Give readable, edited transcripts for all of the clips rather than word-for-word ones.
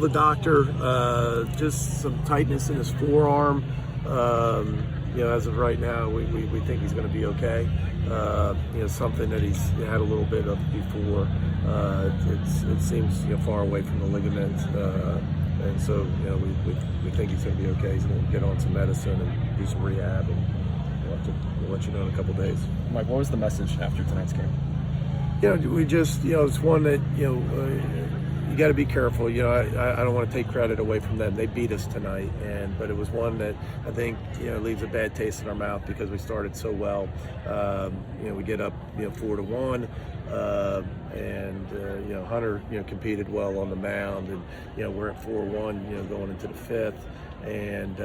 The doctor, just some tightness in his forearm. As of right now, we think he's going to be okay. Something that he's had a little bit of before. It seems far away from the ligament, and so we think he's going to be okay. He's going to get on some medicine and do some rehab, and we'll let you know in a couple days. Mike, what was the message after tonight's game? We just it's one that you got to be careful. I don't want to take credit away from them. They beat us tonight, but it was one that I think leaves a bad taste in our mouth because we started so well. We get up 4-1, and Hunter competed well on the mound, and we're at 4-1 going into the fifth, and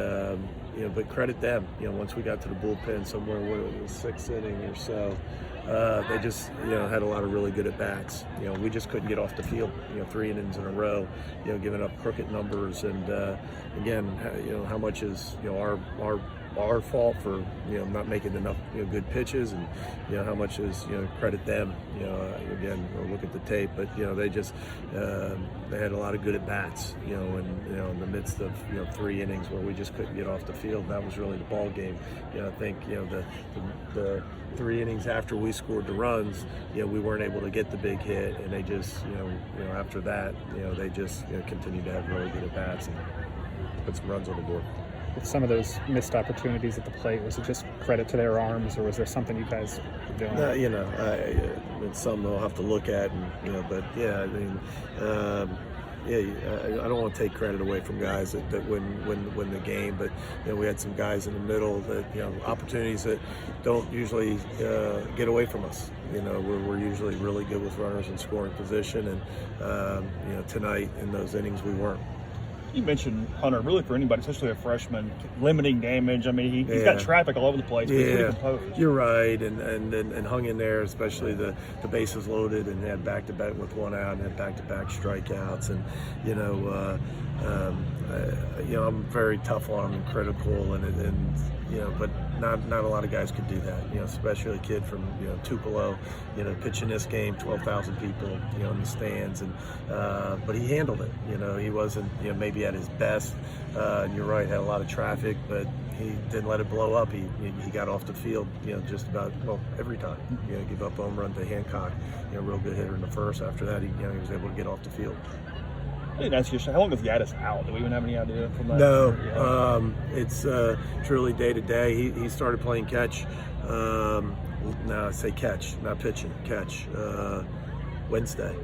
but credit them. Once we got to the bullpen somewhere, what it was, sixth inning or so. They just, had a lot of really good at bats. We just couldn't get off the field, 3 innings in a row, giving up crooked numbers. And again, how much is our fault for not making enough good pitches, and how much is credit them. Again, we'll look at the tape, but they just they had a lot of good at bats. In the midst of 3 innings where we just couldn't get off the field. That was really the ball game. I think the 3 innings after we scored the runs, we weren't able to get the big hit, and they just after that they just continued to have really good at bats and put some runs on the board. With some of those missed opportunities at the plate, was it just credit to their arms, or was there something you guys were doing? It's something they'll have to look at, and but yeah, I mean, I don't want to take credit away from guys that win the game, but we had some guys in the middle that opportunities that don't usually get away from us. We're usually really good with runners in scoring position, and tonight in those innings we weren't. You mentioned Hunter, really for anybody, especially a freshman, limiting damage. I mean, he's got traffic all over the place, but he's pretty composed. You're right, and hung in there, especially the bases loaded, and had back-to-back with 1 out, and had back-to-back strikeouts. And I'm very tough on him and critical, and but not a lot of guys could do that. Especially a kid from Tupelo, pitching this game, 12,000 people, in the stands, and but he handled it. He wasn't maybe at his best. And you're right, had a lot of traffic, but he didn't let it blow up. He got off the field, just about every time. Give up home run to Hancock, real good hitter in the first. After that, he was able to get off the field. I didn't ask you, how long is Gaddis out? Do we even have any idea from that? No, it's truly day to day. He started playing catch. No, I say catch, not pitching. Catch Wednesday.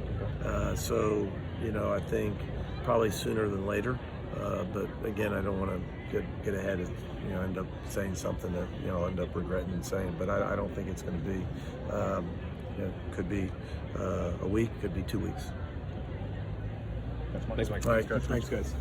So I think probably sooner than later. But again, I don't want to get ahead and end up saying something that I'll end up regretting and saying. But I don't think it's going to be. Could be a week, could be 2 weeks. Thanks, Mike. All right, thanks, guys.